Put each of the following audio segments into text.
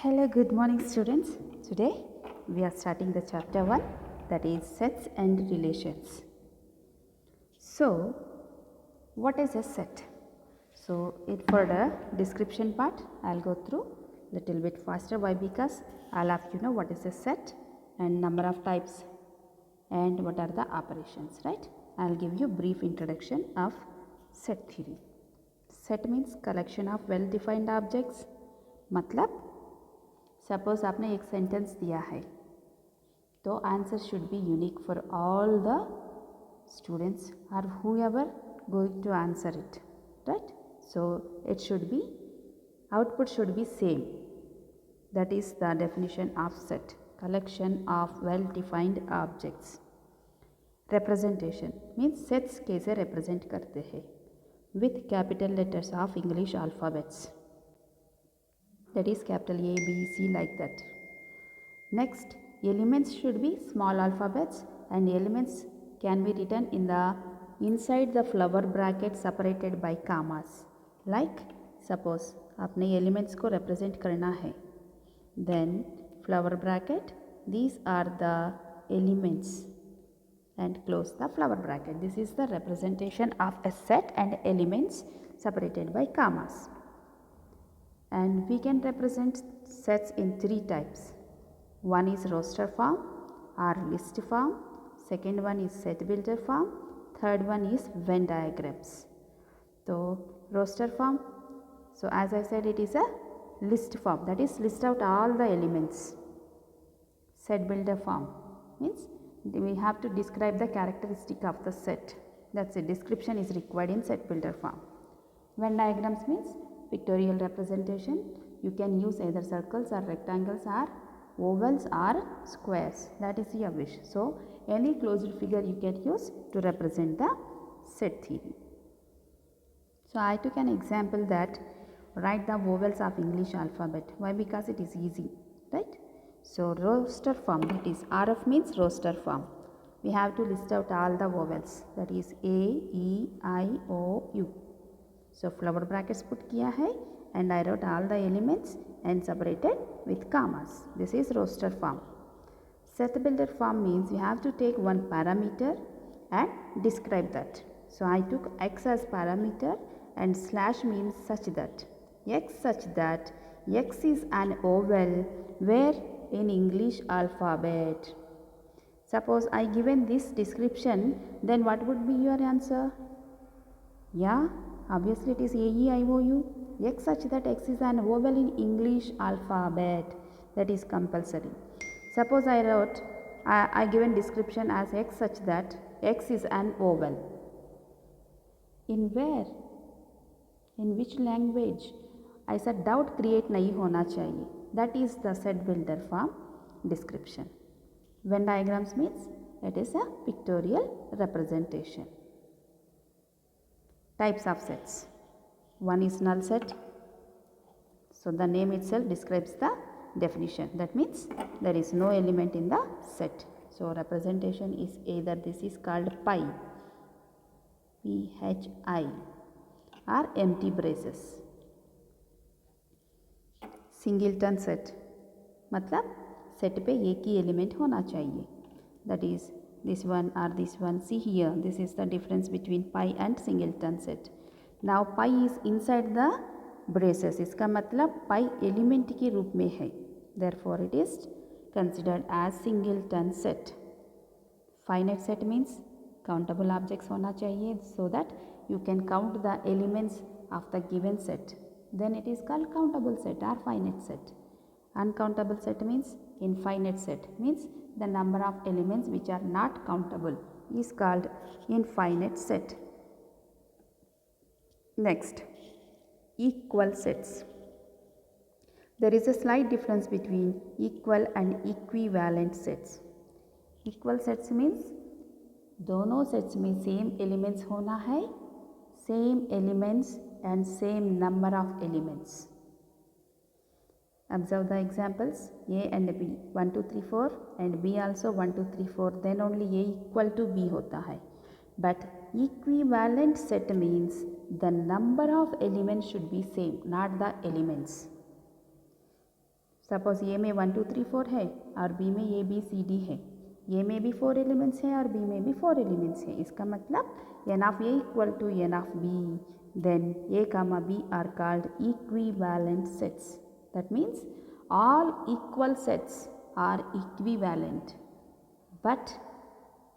Hello, good morning, students. Today we are starting the chapter 1, that is sets and relations. So, what is a set? So, for the description part, I'll go through little bit faster. Why? Because I'll have you know what is a set and number of types and what are the operations, right? I'll give you brief introduction of set theory. Set means collection of well-defined objects. मतलब suppose आपने एक sentence दिया है तो answer should be unique for all the students or whoever going to answer it, right? So it should be, output should be same. That is the definition of set, collection of well defined objects. Representation means sets कैसे represent करते हैं with capital letters of English alphabets, that is capital A, B, C, like that. Next, elements should be small alphabets and elements can be written in the inside the flower bracket separated by commas. Like suppose आपने elements को represent करना है, then flower bracket, these are the elements and close the flower bracket. This is the representation of a set and elements separated by commas. And we can represent sets in three types. One is roster form or list form, second one is set builder form, third one is Venn diagrams. So roster form, so as I said, it is a list form, that is list out all the elements. Set builder form means we have to describe the characteristic of the set. That's it, description is required in set builder form. Venn diagrams means pictorial representation. You can use either circles or rectangles or ovals or squares, that is your wish. So any closed figure you can use to represent the set theory. So I took an example that write the vowels of English alphabet. Why? Because it is easy, right? So roster form, that is RF means roster form. We have to list out all the vowels, that is A, E, I, O, U. So flower brackets put kiya hai and I wrote all the elements and separated with commas. This is roster form. Set builder form means you have to take one parameter and describe that. So I took x as parameter and slash means such that. X such that x is an oval where in English alphabet. Suppose I given this description, then what would be your answer? Yeah, obviously it is AEIOU. X such that x is an oval in English alphabet. That is compulsory. Suppose I wrote, I given description as x such that x is an oval. In where? In which language? I said doubt create nahi hona chahiye. That is the set builder form description. Venn diagrams means it is a pictorial representation. Types of sets. One is null set. So the name itself describes the definition. That means there is no element in the set. So representation is either this is called pi, P-H-I, or empty braces. Singleton set, मतलब set पे एक ही element होना चाहिए. That is this one or this one. See here, this is the difference between pi and singleton set. Now pi is inside the braces, इसका मतलब pi element के रूप में है. Therefore it is considered as singleton set. Finite set means countable objects होना चाहिए so that you can count the elements of the given set. Then it is called countable set or finite set. Uncountable set means infinite set, means the number of elements which are not countable is called infinite set. Next, equal sets. There is a slight difference between equal and equivalent sets. Equal sets means दोनों sets में same elements होना है, same elements and same number of elements. Observe the examples A and B, 1, 2, 3, 4 and B also 1, 2, 3, 4, then only A equal to B होता है. But equivalent set means the number of elements should be same, not the elements. Suppose A में 1 2 3 4 है और B में A B C D है, ए में भी 4 elements हैं और बी में भी 4 एलिमेंट्स हैं। इसका मतलब n of a equal to n of b, then a comma b are called equivalent sets. That means all equal sets are equivalent, but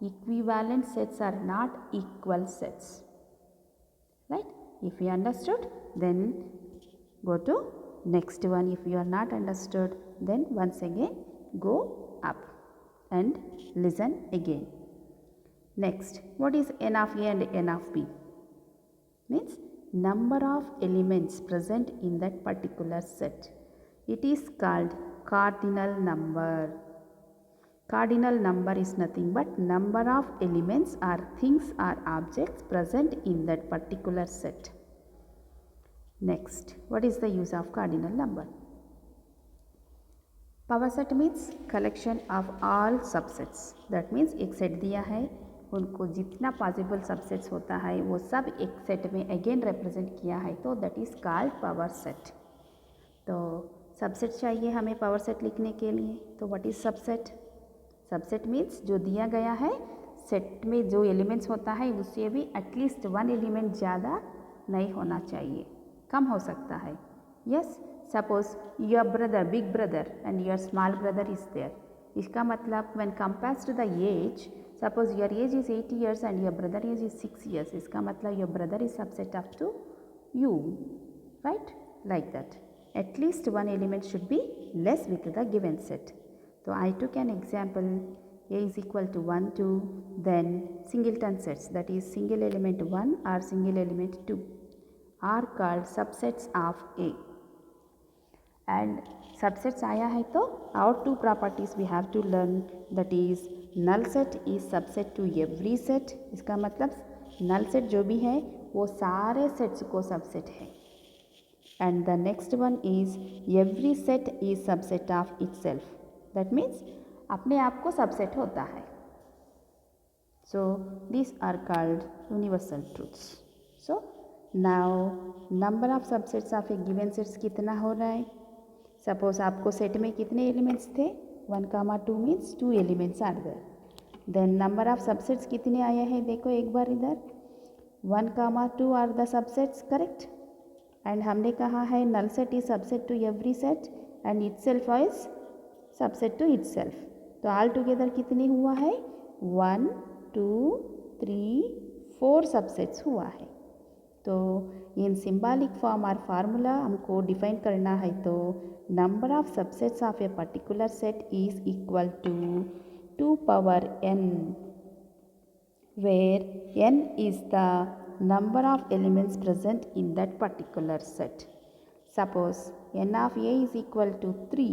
equivalent sets are not equal sets, right? If you understood, then go to next one. If you are not understood, then once again go up and listen again. Next, what is n of a and n of b? Means number of elements present in that particular set. It is called cardinal number. Cardinal number is nothing but number of elements or things or objects present in that particular set. Next, what is the use of cardinal number? Power set means collection of all subsets. That means एक set दिया है, उनको जितना possible subsets होता है वो सब एक सेट में अगेन रिप्रेजेंट किया है, तो that is called power set. तो सबसेट चाहिए हमें पावर सेट लिखने के लिए, तो what is subset? Subset means जो दिया गया है सेट में जो एलिमेंट्स होता है उससे भी एटलीस्ट 1 एलिमेंट ज़्यादा नहीं होना चाहिए, कम हो सकता है। Yes, suppose your brother big brother and your small brother is there. इसका मतलब when compares to the age, suppose your age is 8 years and your brother age is 6 years, इसका मतलब your brother is subset of to you, right? Like that at least 1 element should be less with the given set. So I took an example, a is equal to 1 2, then singleton sets, that is single element 1 or single element 2 are called subsets of A. And subsets आया है तो our 2 properties we have to learn, that is null set is subset to every set। इसका मतलब null set जो भी है वो सारे sets को subset है। And the next one is every set is subset of itself। That means अपने आप को सबसेट होता है। So these are called universal truths. So now number of subsets of a given sets कितना हो रहा है? Suppose आपको सेट में कितने एलिमेंट्स थे? 1 2 means 2 elements are there. Then number of subsets कितने आए हैं? देखो एक बार इधर 1 2 are the subsets, correct? And हमने कहा है null set is subset to every set and itself is subset to itself. तो ऑल टुगेदर कितने हुआ है? 1 2 3 4 सबसेट्स हुआ है। तो इन सिंबॉलिक फॉर्म और फार्मूला हमको डिफाइन करना है, तो number of subsets of a particular set is equal to 2 power n, where n is the number of elements present in that particular set. Suppose n of a is equal to 3,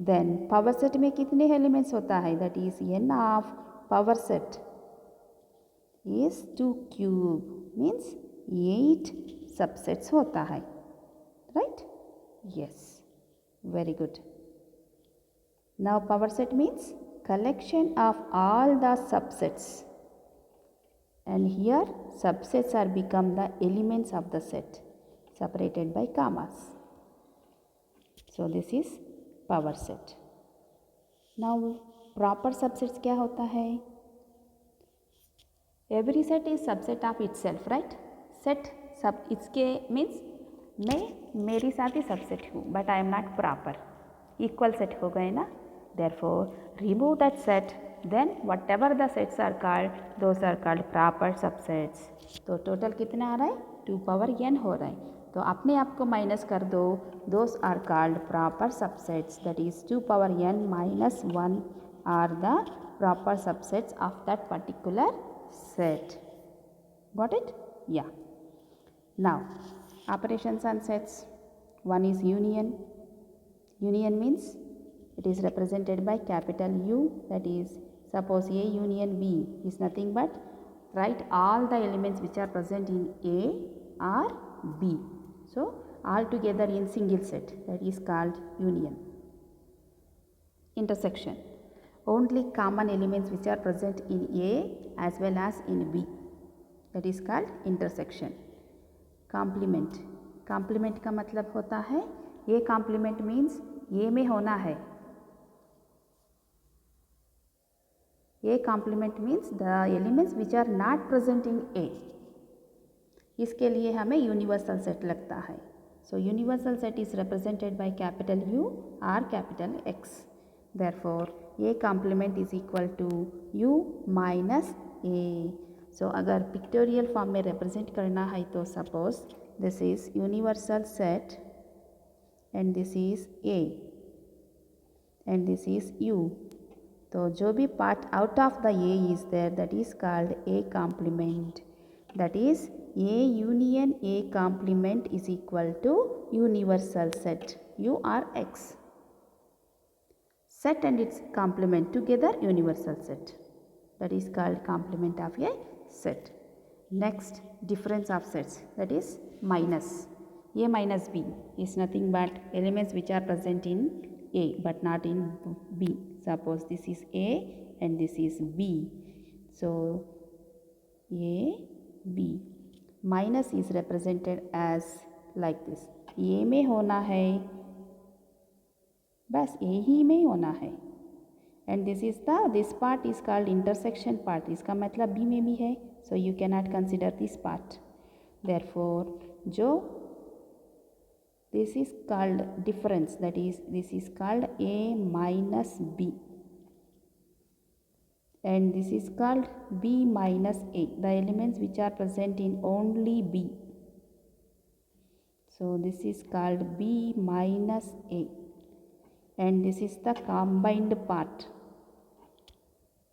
then power set में कितने elements होता है? That is n of power set is 2 cube, means 8 subsets होता है, right? Yes, very good. Now power set means collection of all the subsets, and here subsets are become the elements of the set separated by commas. So this is power set. Now proper subsets क्या होता है? Every set is subset of itself, right? Set सब इसके means मैं मेरी साथ ही subset हूँ, but I am not proper. Equal set हो गए ना, therefore remove that set, then whatever the sets are called those are called proper subsets. तो टोटल कितना आ रहा है? 2 power n हो रहा है, तो अपने आप को माइनस कर दो, those are called proper subsets, that is 2 power n minus 1 are the proper subsets of that particular set. Got it? Yeah. Now operations on sets, one is union. Union means it is represented by capital U, that is suppose A union B is nothing but write all the elements which are present in A or B. So all together in single set, that is called union. Intersection, only common elements which are present in A as well as in B, that is called intersection. Complement, complement का मतलब होता है, A complement means ए में होना है. A complement means the elements which are not present in A. इसके लिए हमें यूनिवर्सल सेट लगता है. So universal set is represented by capital U or capital X. Therefore, A complement is equal to U minus A. So अगर pictorial form में represent करना है तो suppose this is universal set and this is A and this is U. तो जो भी part out of the A is there, that is called A complement. That is A union A complement is equal to universal set U or X. Set and its complement together, universal set. That is called complement of a set. Next, difference of sets, that is minus. A minus B is nothing but elements which are present in A but not in B. Suppose this is A and this is B. So A, B. Minus is represented as like this. A में होना है, बस A ही में होना है. And this part is called intersection part. इसका मतलब B में भी है. So you cannot consider this part. Therefore, this is called difference. That is, this is called A minus B. And this is called B minus A, the elements which are present in only B. So this is called B minus A. And this is the combined part.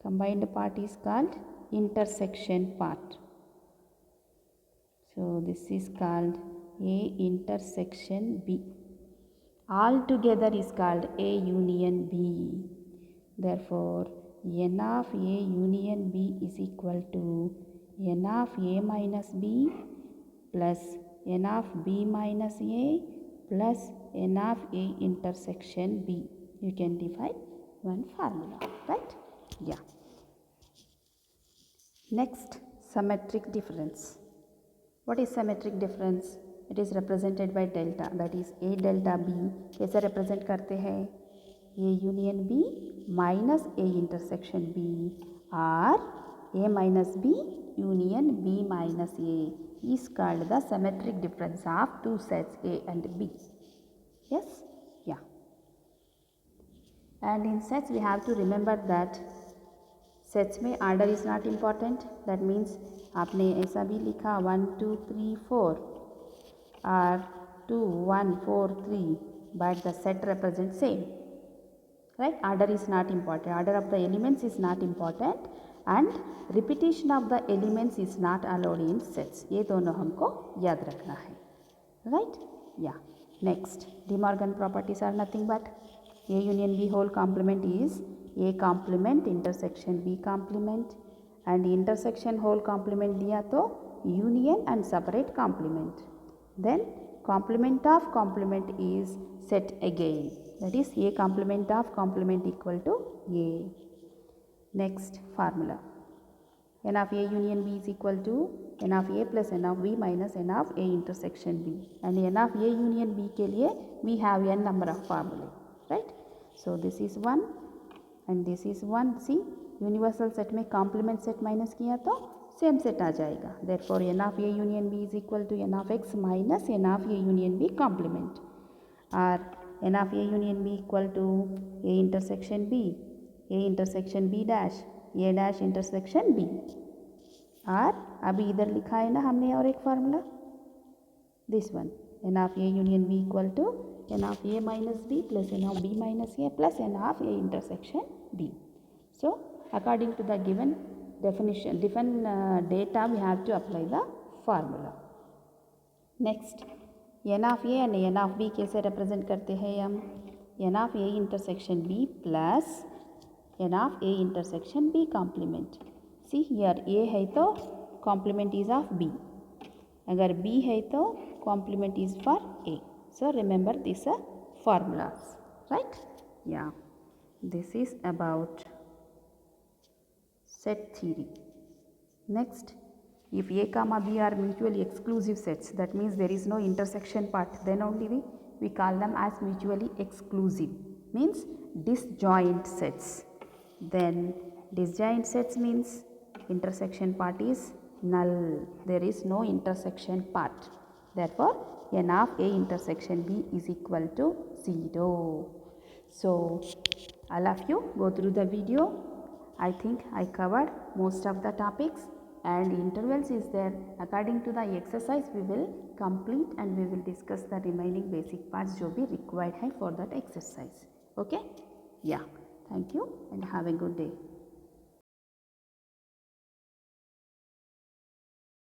Combined part is called intersection part. So this is called A intersection B. All together is called A union B. Therefore, n of A union B is equal to n of A minus B plus n of B minus A plus n of A intersection B. You can define one formula, right? Yeah. Next, symmetric difference. What is symmetric difference? It is represented by delta, that is A delta B. कैसे represent करते हैं? A union B minus A intersection B or A minus B union B minus A is called the symmetric difference of two sets A and B. Yes? Yeah. And in sets we have to remember that sets में order is not important. That means आपने ऐसा भी लिखा 1 2 3 4 or 2 1 4 3 but the set represents same. Right? Order is not important. Order of the elements is not important and repetition of the elements is not allowed in sets. ये दोनों हमको याद रखना है. Right? Yeah. Next, De Morgan properties are nothing but A union B whole complement is A complement intersection B complement and intersection whole complement दिया तो union and separate complement. Then complement of complement is set again. That is A complement of complement equal to A. Next formula. N of A union B is equal to N of A plus N of B minus N of A intersection B. And N of A union B के लिए we have n number of formulae. Right? So this is 1 and this is 1. See, universal set में complement set minus किया तो same set आ जाएगा. Therefore, N of A union B is equal to N of X minus N of A union B complement. Or N of A union B equal to A intersection B, A intersection B dash, A dash intersection B. और अभी इधर लिखा है ना हमने और एक formula, this one, N of A union B equal to N of A minus B plus N of B minus A plus N of A intersection B. So according to the given definition, data, we have to apply the formula. Next, N of A and N of B कैसे represent करते हैं हम? N of A intersection B plus N of A intersection B complement. See here A है तो complement is of B. अगर B है तो complement is for A. So remember these formulas, right? Yeah. This is about set theory. Next, if A comma B are mutually exclusive sets, that means there is no intersection part, then only we we call them as mutually exclusive, means disjoint sets. Then disjoint sets means intersection part is null. There is no intersection part. Therefore, n of A intersection B is equal to 0. So, all of you go through the video. I think I covered most of the topics, and intervals is there. According to the exercise we will complete and we will discuss the remaining basic parts जो भी required है for that exercise. Okay? Yeah. Thank you and have a good day.